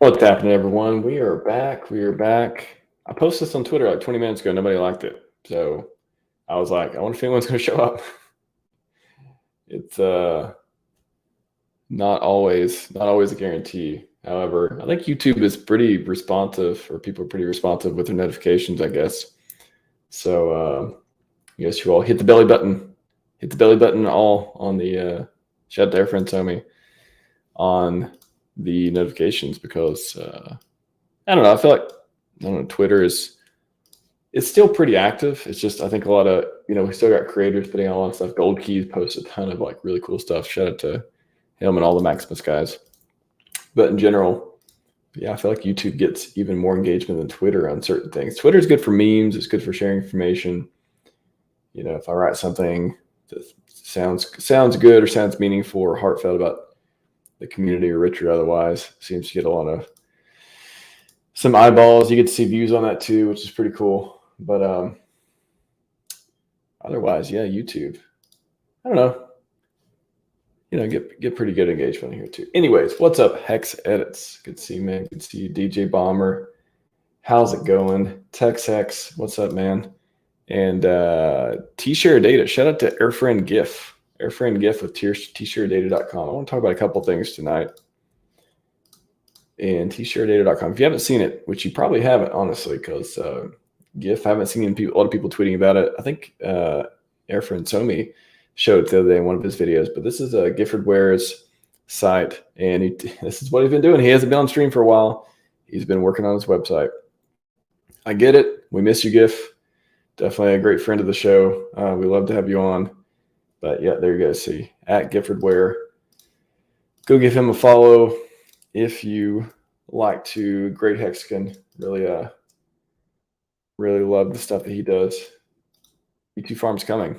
What's happening, everyone? We are back. We are back. I posted this on Twitter like 20 minutes ago. Nobody liked it. So I was like, I wonder if anyone's going to show up. It's not always a guarantee. However, I think YouTube is pretty responsive, or people are pretty responsive with their notifications, I guess. So I guess you all hit the belly button. Hit the belly button all on the shout out to our friend Tommy on the notifications, because I don't know. I feel like Twitter is still pretty active. It's just I think a lot of we still got creators putting out a lot of stuff. Gold Keys posts a ton of like really cool stuff. Shout out to him and all the Maximus guys. But in general, yeah, I feel like YouTube gets even more engagement than Twitter on certain things. Twitter is good for memes. It's good for sharing information. If I write something that sounds good or sounds meaningful or heartfelt about the community, or rich or otherwise, seems to get a lot of some eyeballs. You get to see views on that too, which is pretty cool. But otherwise, yeah, YouTube. I don't know. Get pretty good engagement here too. Anyways, what's up, Hex Edits? Good to see you, man. Good to see you, DJ Bomber. How's it going? Tex Hex, what's up, man? And T-Share Data. Shout out to Airfriend GIF. Airfriend GIF with tsharedata.com. I want to talk about a couple things tonight. And tsharedata.com. If you haven't seen it, which you probably haven't, honestly, because GIF, I haven't seen a lot of people tweeting about it. I think Airfriend Somi showed it the other day in one of his videos. But this is Gifford Ware's site, and this is what he's been doing. He hasn't been on stream for a while. He's been working on his website. I get it. We miss you, GIF. Definitely a great friend of the show. We love to have you on. But yeah, there you go. See, at Gifford Ware. Go give him a follow if you like to. Great Hexagon. Really love the stuff that he does. V2 Farms coming.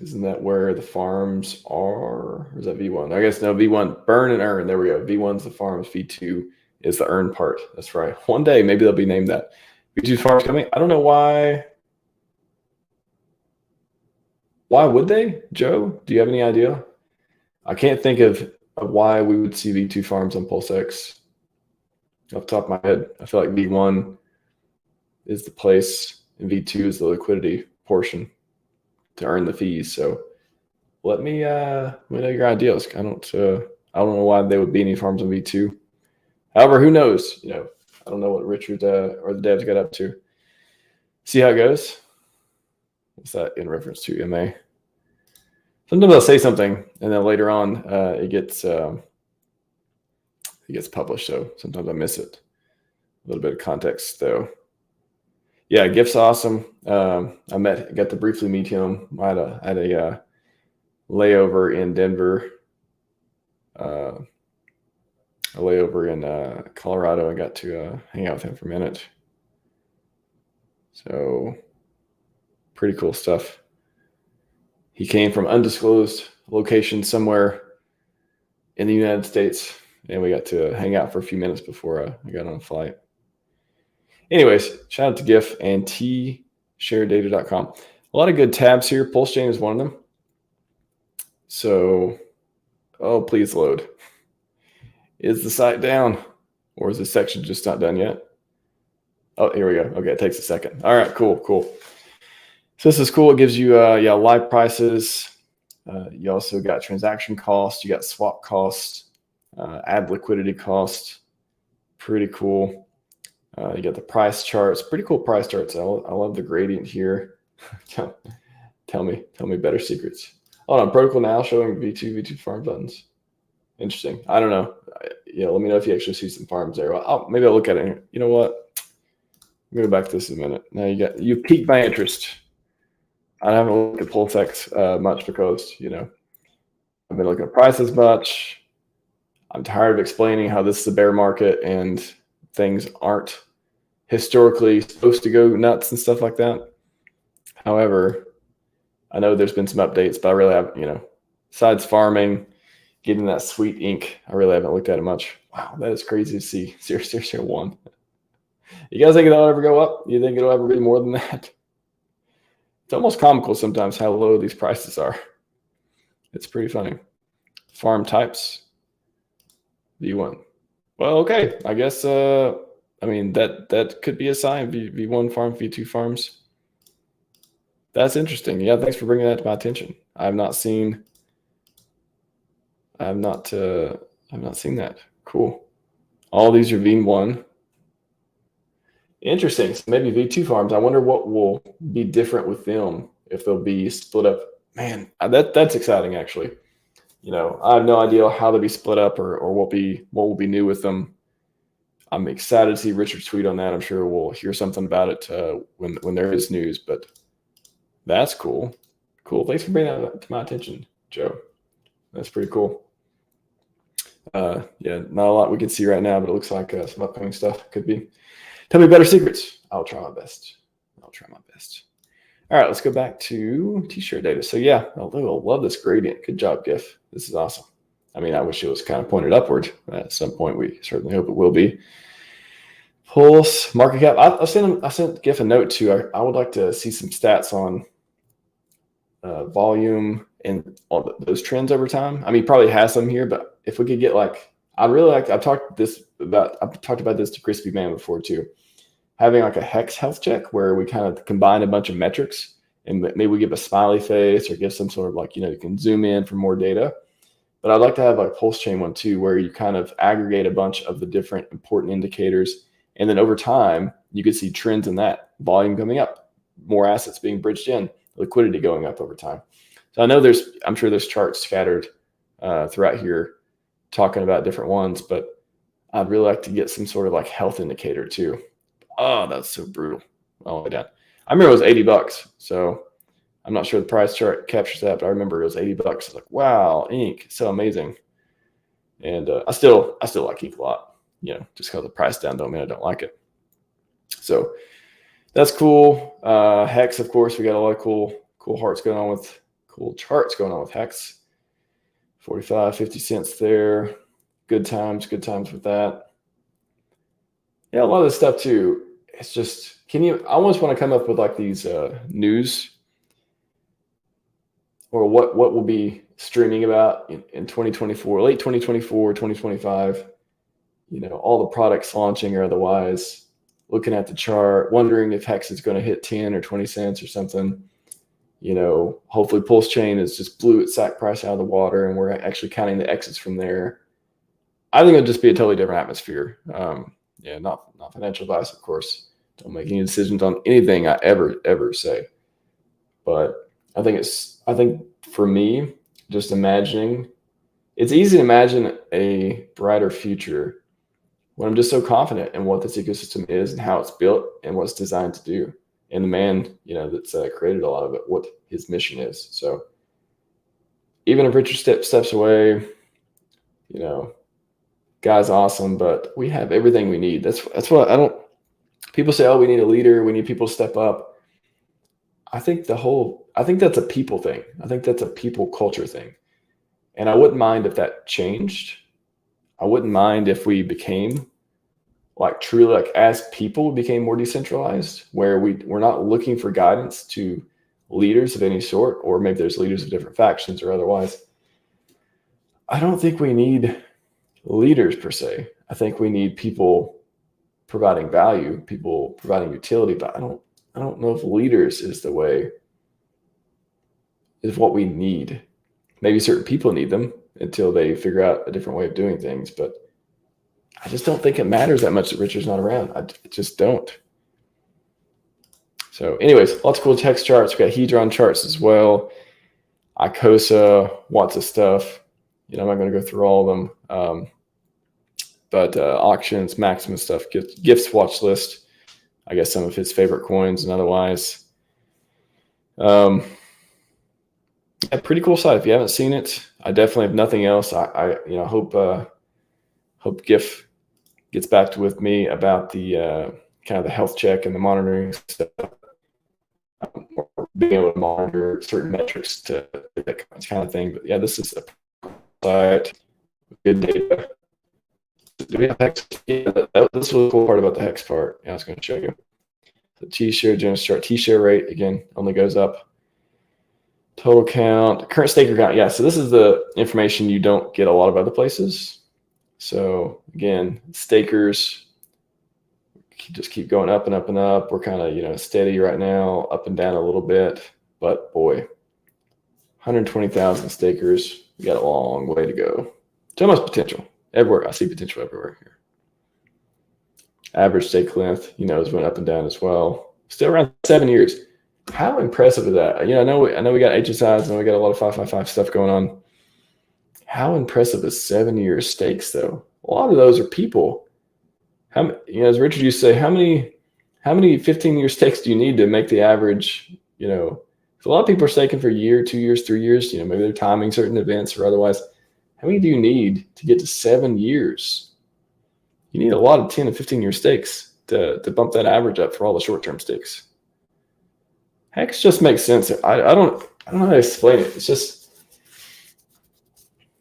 Isn't that where the farms are? Or is that V1? I guess no, V1. Burn and earn. There we go. V1's the farms. V2 is the earn part. That's right. One day, maybe they'll be named that. V2 Farms coming. I don't know why. Why would they? Joe, do you have any idea? I can't think of why we would see V2 Farms on PulseX off the top of my head. I feel like V1 is the place and V2 is the liquidity portion to earn the fees. So let me know your ideas. I don't know why they would be any farms on V2. However, who knows? I don't know what Richard or the devs got up to. See how it goes. What's that in reference to, MA? Sometimes I'll say something, and then later on it gets published. So sometimes I miss it. A little bit of context, though. Yeah, GIF's awesome. I got to briefly meet him. I had a layover in Denver, a layover in Colorado. I got to hang out with him for a minute. So pretty cool stuff. He came from undisclosed location somewhere in the United States, and we got to hang out for a few minutes before I got on a flight. Anyways, shout out to GIF and tsharedata.com. A lot of good tabs here. PulseChain is one of them. So, please load. Is the site down, or is this section just not done yet? Oh, here we go. Okay, it takes a second. All right, cool. So this is cool. It gives you live prices. You also got transaction cost. You got swap cost, add liquidity cost. Pretty cool. You got the price charts. Pretty cool price charts. I love the gradient here. Tell me better secrets. Hold on, protocol now showing V2 farm buttons. Interesting. I don't know. Let me know if you actually see some farms there. Maybe I'll look at it here. You know what? I'm going to go back to this in a minute. Now you piqued my interest. I haven't looked at PulseX much because, I've been looking at prices much. I'm tired of explaining how this is a bear market and things aren't historically supposed to go nuts and stuff like that. However, I know there's been some updates, but I really haven't, besides farming, getting that sweet ink, I really haven't looked at it much. Wow, that is crazy to see. 0.001. You guys think it'll ever go up? You think it'll ever be more than that? It's almost comical sometimes how low these prices are. It's pretty funny. Farm types. V1. Well, okay. I guess, I mean, that could be a sign. V1 farm, V2 farms. That's interesting. Yeah, thanks for bringing that to my attention. I've not seen that. Cool. All these are V1. Interesting. So maybe V2 farms. I wonder what will be different with them if they'll be split up. Man, that's exciting actually. You know, I have no idea how they'll be split up or what will be new with them. I'm excited to see Richard's tweet on that. I'm sure we'll hear something about it when there is news, but that's cool. Cool. Thanks for bringing that to my attention, Joe. That's pretty cool. Yeah, not a lot we can see right now, but it looks like some upcoming stuff could be. Tell me better secrets. I'll try my best. All right, let's go back to t-shirt data. So yeah, I love this gradient. Good job, GIF. This is awesome. I mean, I wish it was kind of pointed upward. At some point, we certainly hope it will be. Pulse, market cap. I sent GIF a note too. I would like to see some stats on volume and all those trends over time. I mean, he probably has some here, but if we could get I'd really like. I've talked about this to Crispy Man before too. Having like a hex health check where we kind of combine a bunch of metrics and maybe we give a smiley face or give some sort of you can zoom in for more data. But I'd like to have like PulseChain one too, where you kind of aggregate a bunch of the different important indicators. And then over time, you could see trends in that volume coming up, more assets being bridged in, liquidity going up over time. So I know I'm sure there's charts scattered throughout here talking about different ones, but I'd really like to get some sort of health indicator too. Oh, that's so brutal. All the way down. I remember it was $80. So I'm not sure the price chart captures that, but I remember it was $80. I was like, wow, ink, so amazing. And I still like ink a lot. Just because the price down don't mean I don't like it. So that's cool. Hex, of course, we got a lot of cool charts going on with Hex. 45, 50 cents there. Good times with that. Yeah, a lot of this stuff too. It's just, I almost want to come up with these news or what we'll be streaming about in 2024, late 2024, 2025. All the products launching or otherwise, looking at the chart, wondering if Hex is going to hit 10 or 20 cents or something. Hopefully PulseChain is just blew its sack price out of the water and we're actually counting the exits from there. I think it'll just be a totally different atmosphere. Yeah, not financial advice, of course. Don't make any decisions on anything I ever say. But I think for me, just imagining, it's easy to imagine a brighter future when I'm just so confident in what this ecosystem is and how it's built and what it's designed to do. And the man, that's created a lot of it, what his mission is. So even if Richard steps away, guy's awesome, but we have everything we need. That's what people say, oh, we need a leader. We need people to step up. I think that's a people thing. I think that's a people culture thing. And I wouldn't mind if that changed. I wouldn't mind if we became truly as people became more decentralized, where we're not looking for guidance to leaders of any sort, or maybe there's leaders of different factions or otherwise. I don't think we need leaders per se. I think we need people providing value, people providing utility, but I don't know if leaders is what we need. Maybe certain people need them until they figure out a different way of doing things, but I just don't think it matters that much that Richard's not around. I just don't. So anyways, lots of cool text charts. We got Hedron charts as well. Icosa, lots of stuff. I'm not going to go through all of them. But auctions, Maximus stuff, gifts watch list. I guess some of his favorite coins and otherwise. A pretty cool site. If you haven't seen it, I definitely have nothing else. I hope GIF gets back with me about the kind of the health check and the monitoring stuff. Being able to monitor certain metrics to that kind of thing. But yeah, this is a site with good data. Do we have Hex? Yeah, this was the cool part about the Hex part. Yeah, I was going to show you. The T-share, general chart, T-share rate, again, only goes up. Total count, current staker count. Yeah, so this is the information you don't get a lot of other places. So again, stakers just keep going up and up and up. We're kind of, steady right now, up and down a little bit, but boy, 120,000 stakers. We got a long way to go. So much potential everywhere. I see potential everywhere here. Average stake length, has went up and down as well. Still around 7 years. How impressive is that? I know we got HSIs and we got a lot of 555 stuff going on. How impressive is 7 years stakes though? A lot of those are people. As Richard used to say, how many 15-year stakes do you need to make the average? So a lot of people are staking for a year, 2 years, 3 years. Maybe they're timing certain events or otherwise. How many do you need to get to 7 years? You need a lot of 10 and 15-year stakes to bump that average up for all the short-term stakes. Heck, it just makes sense. I don't know how to explain it. It's just,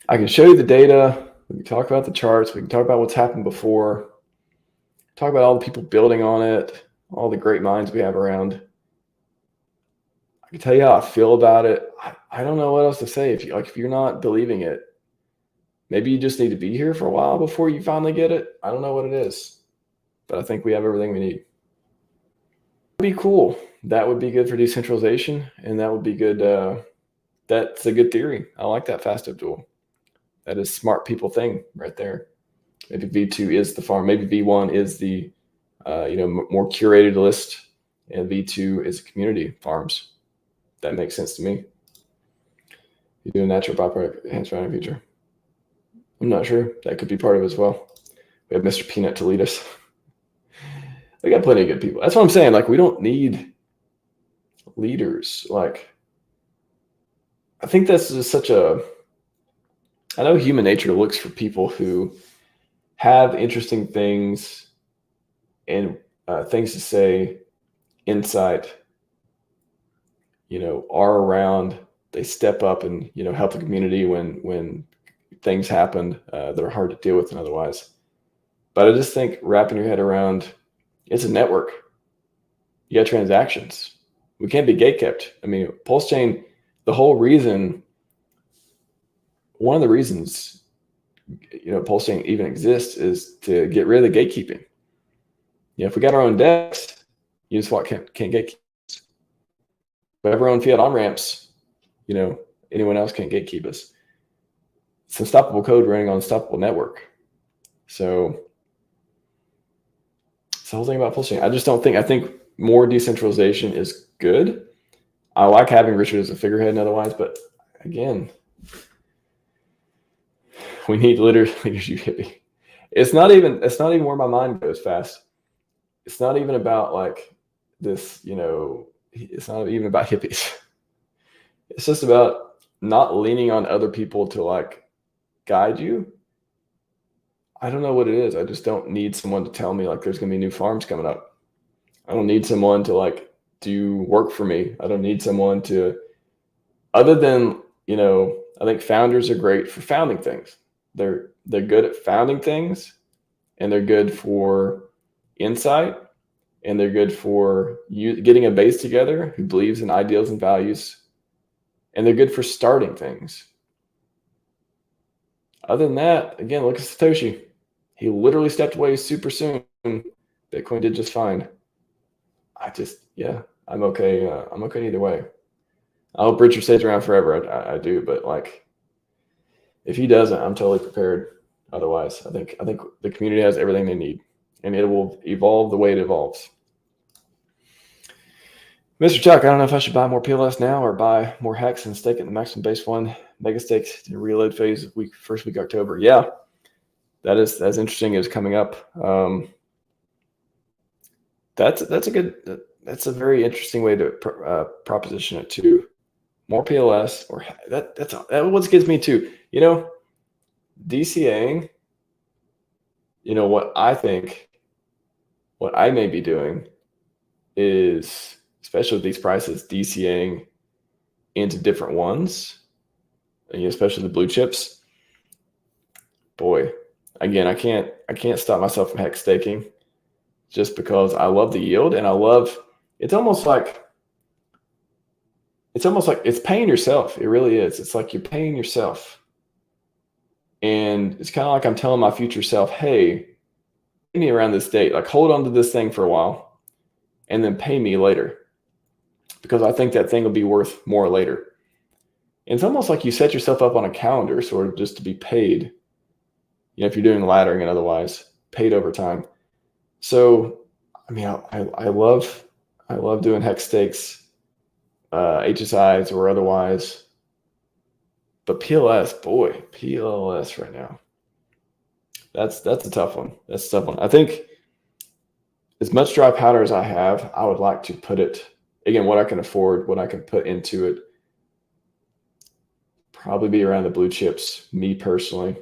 I can show you the data. We can talk about the charts. We can talk about what's happened before. Talk about all the people building on it, all the great minds we have around. I can tell you how I feel about it. I don't know what else to say. If you're not believing it, maybe you just need to be here for a while before you finally get it. I don't know what it is, but I think we have everything we need. That'd be cool. That would be good for decentralization, and that would be good. That's a good theory. I like that fast up tool. That is smart people thing right there. Maybe V2 is the farm. Maybe V1 is the more curated list, and V2 is community farms. That makes sense to me. You do a natural byproduct enhancement feature. I'm not sure. That could be part of it as well. We have Mr. Peanut to lead us. We got plenty of good people. That's what I'm saying. We don't need leaders. I think that's just such a. I know human nature looks for people who have interesting things and things to say, insight, are around. They step up and, help the community when things happen that are hard to deal with and otherwise. But I just think wrapping your head around, it's a network. You got transactions. We can't be gatekept. PulseChain, the whole reason, one of the reasons, PulseChain even exists is to get rid of the gatekeeping. If we got our own DEX, Uniswap can't gatekeep us. We have our own fiat on-ramps, anyone else can't gatekeep us. It's unstoppable code running on an unstoppable network. So it's the whole thing about PulseChain. I think more decentralization is good. I like having Richard as a figurehead and otherwise, but again, we need leaders, you hippie. It's not even where my mind goes fast. It's not even about this, it's not even about hippies. It's just about not leaning on other people to guide you. I don't know what it is. I just don't need someone to tell me there's going to be new farms coming up. I don't need someone to do work for me. I don't need someone to, other than, I think founders are great for founding things. They're good at founding things, and they're good for insight, and they're good for getting a base together who believes in ideals and values, and they're good for starting things. Other than that, again, look at Satoshi. He literally stepped away super soon. Bitcoin did just fine. I'm okay. I'm okay either way. I hope Richard stays around forever. I do, but if he doesn't, I'm totally prepared. Otherwise, I think the community has everything they need, and it will evolve the way it evolves. Mr. Chuck, I don't know if I should buy more PLS now or buy more Hex and stake it in the maximum base one mega stakes in reload phase first week October. Yeah, that's interesting. Is coming up. That's a very interesting way to proposition it too. More PLS or that's what gets me too. DCAing. What I may be doing is, especially with these prices, DCAing into different ones, especially the blue chips. Boy, again, I can't stop myself from hex staking just because I love the yield, and it's almost like it's paying yourself. It really is. It's like you're paying yourself And it's kind of like I'm telling my future self, hey, pay me around this date, like hold on to this thing for a while and then pay me later, because I think that thing will be worth more later. And it's almost like you set yourself up on a calendar sort of just to be paid, if you're doing laddering and otherwise paid over time. So, I mean, I love doing hex stakes, HSIs or otherwise, but PLS right now, that's a tough one. That's a tough one. I think as much dry powder as I have, I would like to put it, again, what I can afford, what I can put into it, probably be around the blue chips, me personally,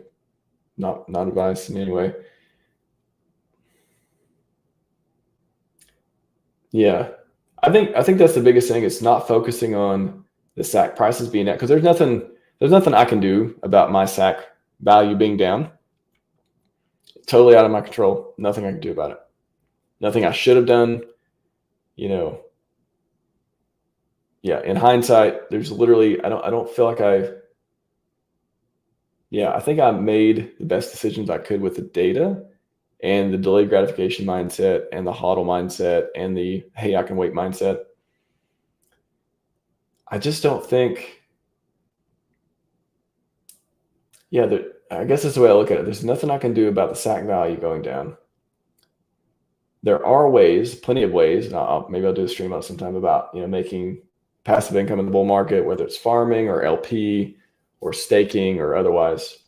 not advice in any way. Yeah. I think that's the biggest thing. It's not focusing on the SAC prices being at, because there's nothing I can do about my SAC value being down. Totally out of my control. Nothing I can do about it. Nothing I should have done. Yeah, in hindsight, there's literally, I don't feel like I think I made the best decisions I could with the data and the delayed gratification mindset and the hodl mindset and the, hey, I can wait mindset. I just don't think, I guess that's the way I look at it. There's nothing I can do about the SAC value going down. There are ways, plenty of ways, and maybe I'll do a stream on it sometime about, making passive income in the bull market, whether it's farming or LP or staking or otherwise.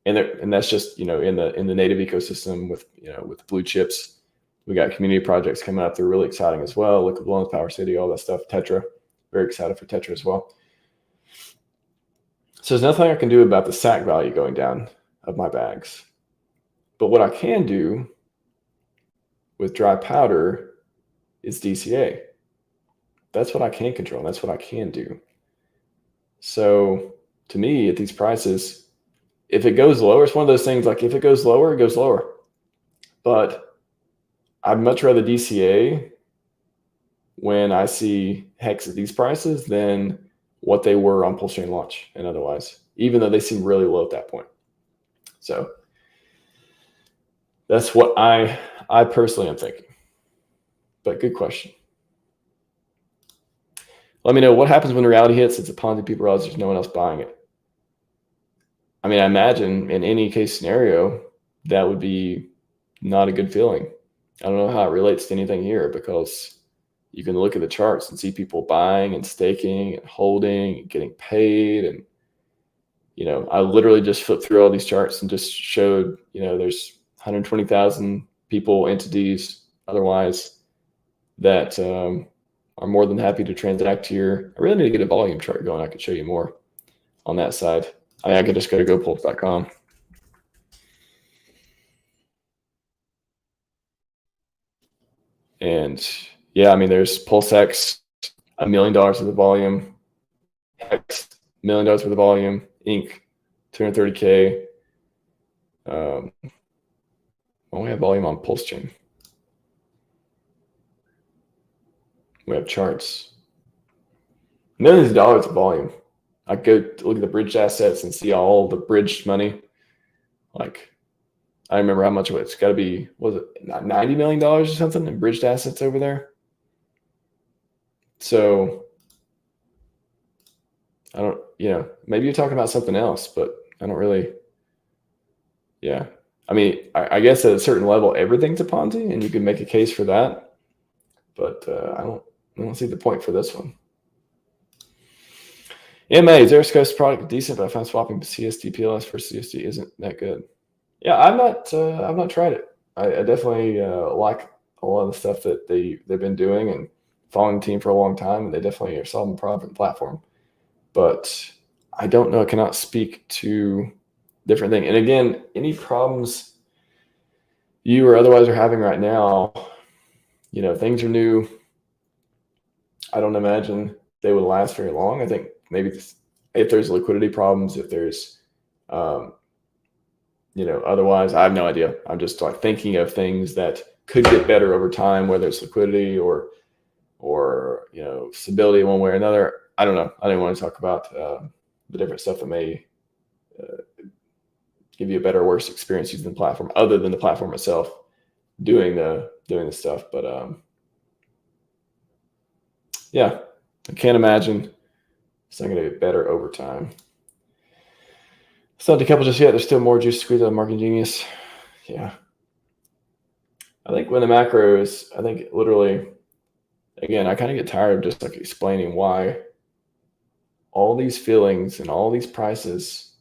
And that's just, in the native ecosystem with blue chips. We got community projects coming up. They're really exciting as well. Liquid Loans, Power City, all that stuff. Tetra, very excited for Tetra as well. So there's nothing I can do about the SAC value going down of my bags. But what I can do with dry powder is DCA. That's what I can control. That's what I can do. So to me, at these prices, if it goes lower, it's one of those things, like if it goes lower, it goes lower. But I'd much rather DCA when I see hex at these prices than what they were on PulseChain launch and otherwise, even though they seem really low at that point. So that's what I personally am thinking. But good question. Let me know what happens when the reality hits. It's a Ponzi, people realize there's no one else buying it. I mean, I imagine in any case scenario, that would be not a good feeling. I don't know how it relates to anything here, because you can look at the charts and see people buying and staking and holding and getting paid. And, I literally just flipped through all these charts and just showed, there's 120,000 people, entities, otherwise, that are more than happy to transact here. I really need to get a volume chart going. I could show you more on that side. I could just go to gopulse.com. And yeah, I mean, there's PulseX, $1 million worth of volume, Hex, $1 million worth of volume, Inc, 230K. We have volume on PulseChain. We have charts. Millions of dollars of volume. I go look at the bridged assets and see all the bridged money. Like, I remember how much it's got to be, was it $90 million or something in bridged assets over there? So I don't, maybe you're talking about something else, but I don't really, yeah. I mean, I guess at a certain level, everything's a Ponzi and you can make a case for that, but I don't see the point for this one. MA, Xerisco's product decent, but I found swapping CSD PLS for CSD isn't that good. Yeah, I've not tried it. I definitely like a lot of the stuff that they've been doing and following the team for a long time, and they definitely are solving the problem for the platform. But I don't know. I cannot speak to different thing. And again, any problems you or otherwise are having right now, things are new. I don't imagine they would last very long. I think maybe if there's liquidity problems, if there's, otherwise, I have no idea. I'm just like thinking of things that could get better over time, whether it's liquidity or stability one way or another. I don't know. I didn't want to talk about the different stuff that may give you a better or worse experience using the platform, other than the platform itself doing the stuff. But yeah, I can't imagine it's not going to get better over time. It's not decoupled just yet. There's still more juice to squeeze out of Marketing Genius. Yeah. I think when the macros, I think literally, again, I kind of get tired of just like explaining why all these feelings and all these prices,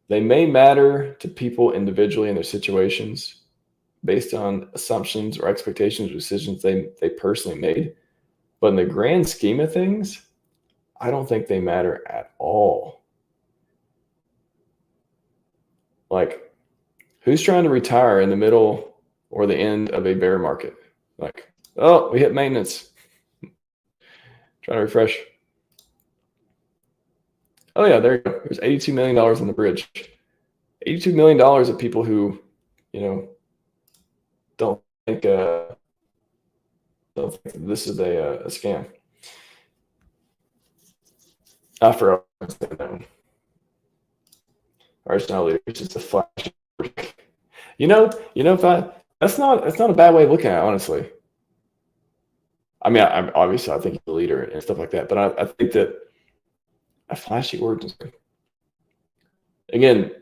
they may matter to people individually in their situations based on assumptions or expectations or decisions they personally made. But in the grand scheme of things, I don't think they matter at all. Like, who's trying to retire in the middle or the end of a bear market? Like, oh, we hit maintenance. Trying to refresh. Oh yeah, there you go. There's $82 million on the bridge. $82 million of people who, don't think this is a scam. I forgot that one. RHMax is just a flash. That's not a bad way of looking at it, honestly. I mean, obviously I think he's a leader and stuff like that, but I think that a flashy origin story. Again,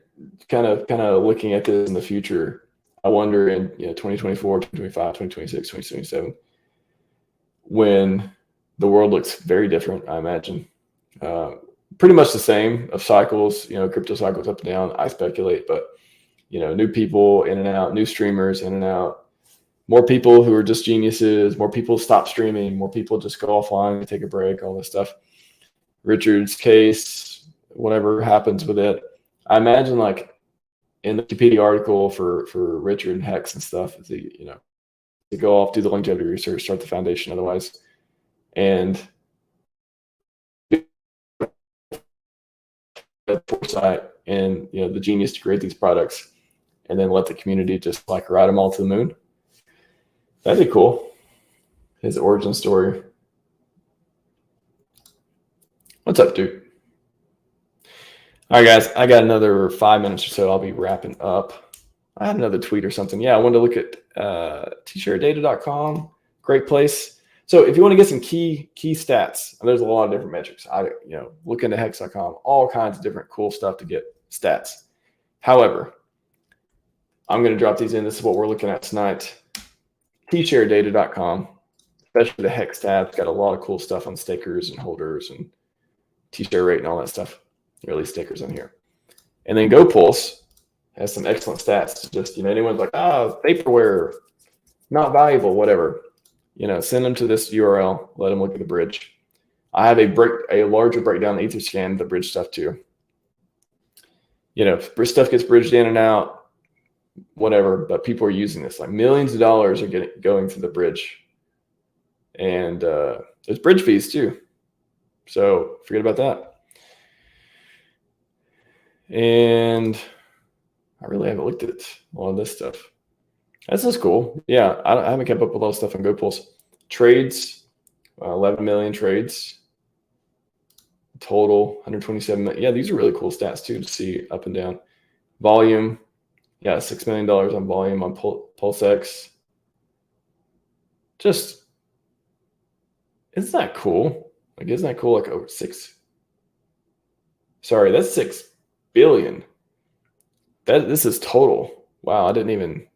kind of looking at this in the future, I wonder in 2024, 2025, 2026, 2027, when the world looks very different, I imagine. Pretty much the same of cycles, crypto cycles up and down, I speculate, but new people in and out, new streamers in and out, more people who are just geniuses, more people stop streaming, more people just go offline and take a break, all this stuff. Richard's case, whatever happens with it. I imagine like in the Wikipedia article for Richard and Hex and stuff, is to go off, do the longevity research, start the foundation otherwise. And foresight and the genius to create these products and then let the community just like ride them all to the moon. That'd be cool. His origin story. What's up, dude? All right, guys, I got another 5 minutes or so. I'll be wrapping up. I had another tweet or something. Yeah, I wanted to look at tsharedata.com. Great place. So if you want to get some key stats, and there's a lot of different metrics. Look into hex.com, all kinds of different cool stuff to get stats. However, I'm going to drop these in. This is what we're looking at tonight. tsharedata.com, especially the Hex tab. It's got a lot of cool stuff on stakers and holders and T-share rate and all that stuff. Or at least stakers on here. And then GoPulse has some excellent stats. Just, anyone's like, vaporware, not valuable, whatever. Send them to this URL. Let them look at the bridge. I have a larger breakdown of Etherscan, the bridge stuff too. Stuff gets bridged in and out, whatever, but people are using this. Like millions of dollars are going to the bridge. And there's bridge fees too. So forget about that. And I really haven't looked at all of this stuff. This is cool. Yeah, I haven't kept up with all the stuff on GoPulse. Trades, 11 million trades. Total, 127 million. Yeah, these are really cool stats too to see up and down. Volume, yeah, $6 million on volume on PulseX. Just, isn't that cool? Like, isn't that cool? Like over 6. Sorry, that's 6 billion. This is total. Wow, I didn't even.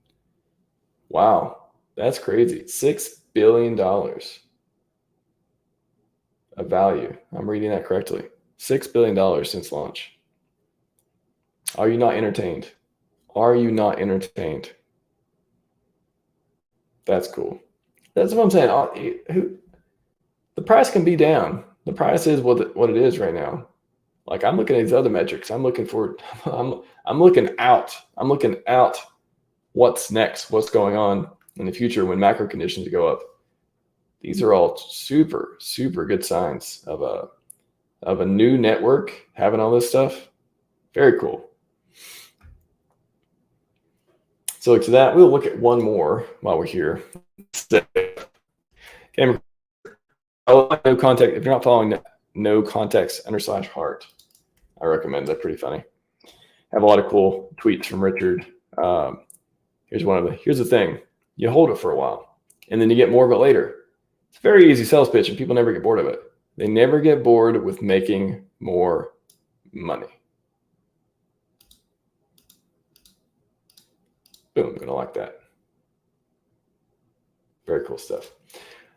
Wow, that's crazy. $6 billion of value. I'm reading that correctly. $6 billion since launch. Are you not entertained? Are you not entertained? That's cool. That's what I'm saying. The price can be down. The price is what it is right now. Like, I'm looking at these other metrics. I'm looking out. I'm looking out what's next, what's going on in the future when macro conditions go up. These are all super, super good signs of a new network having all this stuff. Very cool. So look to that. We'll look at one more while we're here. Okay. No context. If you're not following no context /heart, I recommend that. Pretty funny. have a lot of cool tweets from Richard. Here's one of the. Here's the thing: you hold it for a while, and then you get more of it later. It's a very easy sales pitch, and people never get bored of it. They never get bored with making more money. Boom, I'm gonna like that. Very cool stuff.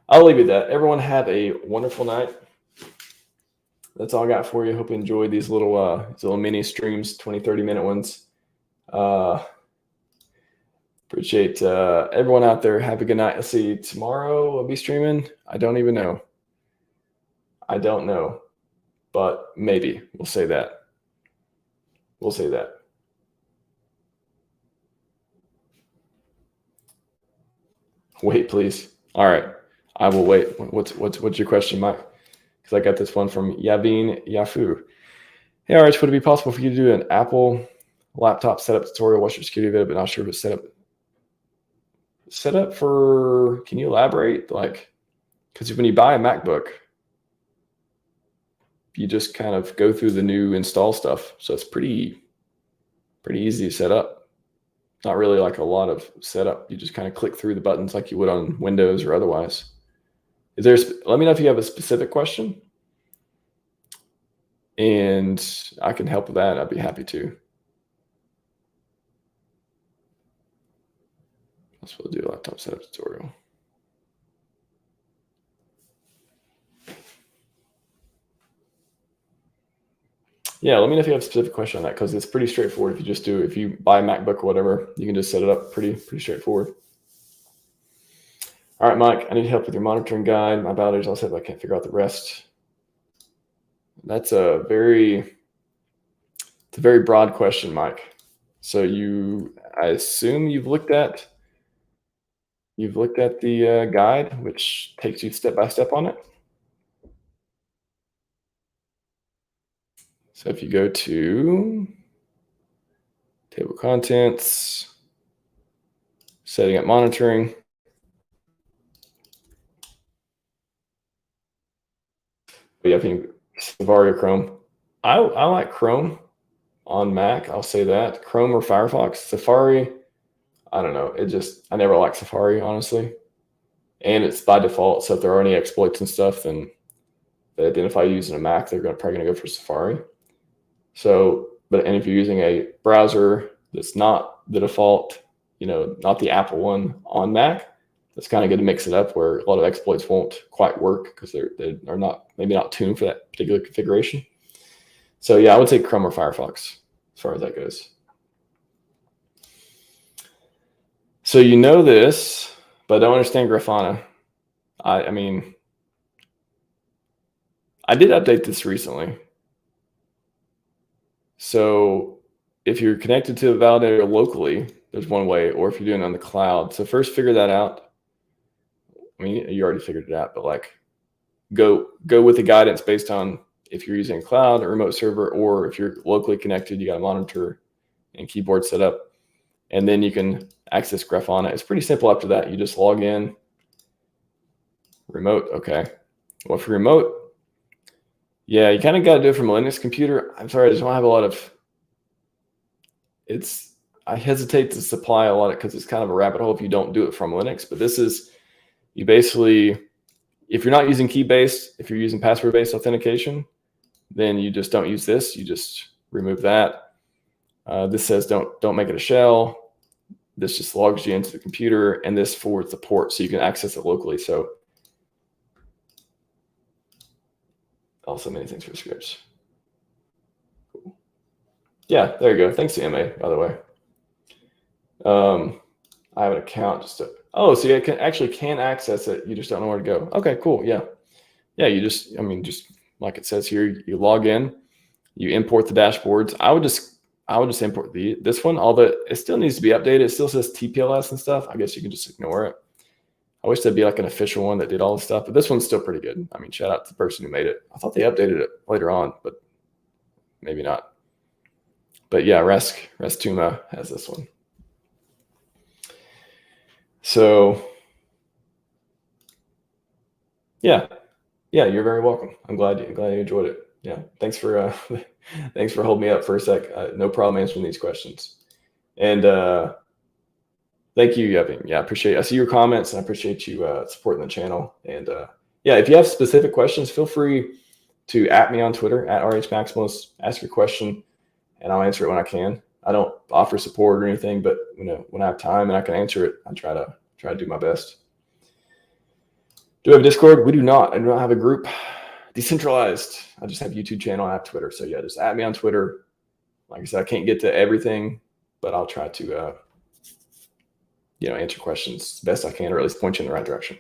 I'll leave you at that. Everyone have a wonderful night. That's all I got for you. Hope you enjoyed these little mini streams, 20, 30-minute ones. Appreciate everyone out there. Have a good night. I'll see you tomorrow. I'll be streaming. I don't even know. I don't know, but maybe. We'll say that. We'll say that. Wait, please. All right. I will wait. What's your question, Mike? Because I got this one from Yavin Yafu. Hey, RH, would it be possible for you to do an Apple laptop setup tutorial? What's your security of it? But not sure if it's set up for, can you elaborate? Like, because when you buy a MacBook, you just kind of go through the new install stuff. So it's pretty easy to set up. Not really like a lot of setup. You just kind of click through the buttons like you would on Windows or otherwise. Let me know if you have a specific question, and I can help with that. I'd be happy to. Let's do a laptop setup tutorial. Yeah, let me know if you have a specific question on that, because it's pretty straightforward. If you buy a MacBook or whatever, you can just set it up pretty straightforward. All right, Mike, I need help with your monitoring guide. My battery's all set, but I can't figure out the rest. That's a very broad question, Mike. So I assume you've looked at the guide, which takes you step by step on it. So if you go to table contents, setting up monitoring, but yeah, I think Safari or Chrome. I like Chrome on Mac. I'll say that. Chrome or Firefox. Safari, I don't know. I never liked Safari, honestly. And it's by default. So if there are any exploits and stuff, then they identify you using a Mac, they're probably going to go for Safari. So, and if you're using a browser that's not the default, not the Apple one on Mac, it's kind of good to mix it up where a lot of exploits won't quite work because they're maybe not tuned for that particular configuration. So yeah, I would say Chrome or Firefox as far as that goes. So this, but I don't understand Grafana. I mean, I did update this recently. So if you're connected to a validator locally, there's one way, or if you're doing it on the cloud. So first figure that out. I mean, you already figured it out, but like go with the guidance based on if you're using cloud or remote server, or if you're locally connected, you got a monitor and keyboard set up, and then you can access Grafana. It's pretty simple after that. You just log in, remote. Okay. Well, for remote, yeah, you kind of got to do it from a Linux computer. I'm sorry, I just don't have a lot of, I hesitate to supply a lot of, because it's kind of a rabbit hole if you don't do it from Linux, but this is, you basically, if you're not using key-based, if you're using password-based authentication, then you just don't use this. You just remove that. This says don't make it a shell. This just logs you into the computer, and this forwards the port so you can access it locally. So also many things for scripts. Cool. Yeah, there you go. Thanks to MA, by the way. I have an account just to, so you can access it. You just don't know where to go. Okay, cool. Yeah. Yeah, just like it says here, you log in, you import the dashboards. I would just import this one, although it still needs to be updated. It still says TPLS and stuff. I guess you can just ignore it. I wish there'd be like an official one that did all this stuff, but this one's still pretty good. I mean, shout out to the person who made it. I thought they updated it later on, but maybe not. But yeah, Restuma has this one. So yeah, you're very welcome. I'm glad you enjoyed it. Yeah. Thanks for thanks for holding me up for a sec. No problem answering these questions. And thank you, Yevin. Yeah, I appreciate. I see your comments, and I appreciate you supporting the channel. And yeah, if you have specific questions, feel free to @ me on Twitter at RHMaximalist. Ask your question, and I'll answer it when I can. I don't offer support or anything, but when I have time and I can answer it, I try to do my best. Do we have a Discord? We do not. I do not have a group. Decentralized. I just have YouTube channel. I have Twitter. So yeah, just @ me on Twitter. Like I said, I can't get to everything, but I'll try to answer questions best I can, or at least point you in the right direction.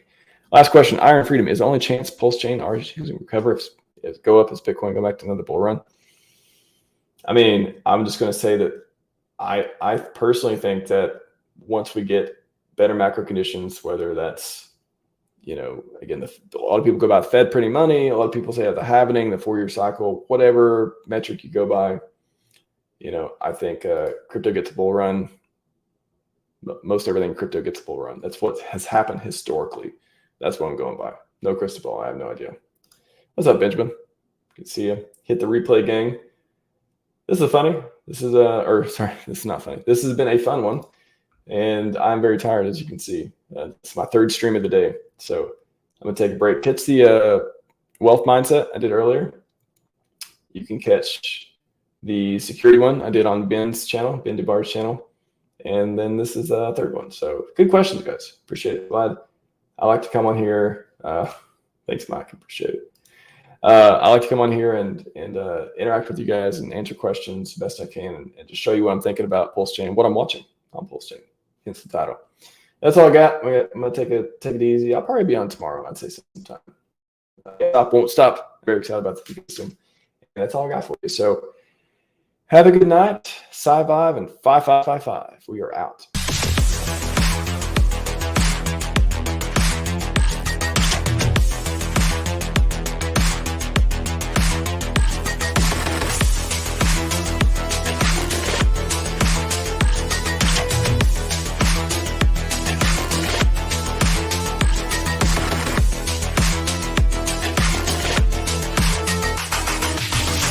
Last question: Iron Freedom, is the only chance PulseChain RHMax will recover if go up as Bitcoin go back to another bull run? I mean, I'm just going to say that I personally think that once we get better macro conditions, whether that's again, a lot of people go by Fed printing money. A lot of people say at the halvening, the 4-year cycle, whatever metric you go by, I think crypto gets a bull run. Most everything in crypto gets a bull run. That's what has happened historically. That's what I'm going by. No crystal ball. I have no idea. What's up, Benjamin? Good to see you. Hit the replay, gang. This is funny. This is this is not funny. This has been a fun one, and I'm very tired, as you can see. It's my 3rd stream of the day, so I'm gonna take a break. Catch the wealth mindset I did earlier. You can catch the security one I did on Ben's channel, Ben DeBar's channel, and then this is a 3rd one. So good questions, guys. Appreciate it. Glad I like to come on here. Thanks, Mike. Appreciate it. I like to come on here and interact with you guys and answer questions best I can, and just show you what I'm thinking about PulseChain, what I'm watching on PulseChain. Hence the title. That's all I got. I'm gonna take it easy. I'll probably be on tomorrow, I'd say sometime. Stop won't stop. Very excited about the ecosystem. And that's all I got for you. So have a good night. Scivive and 5555. We are out.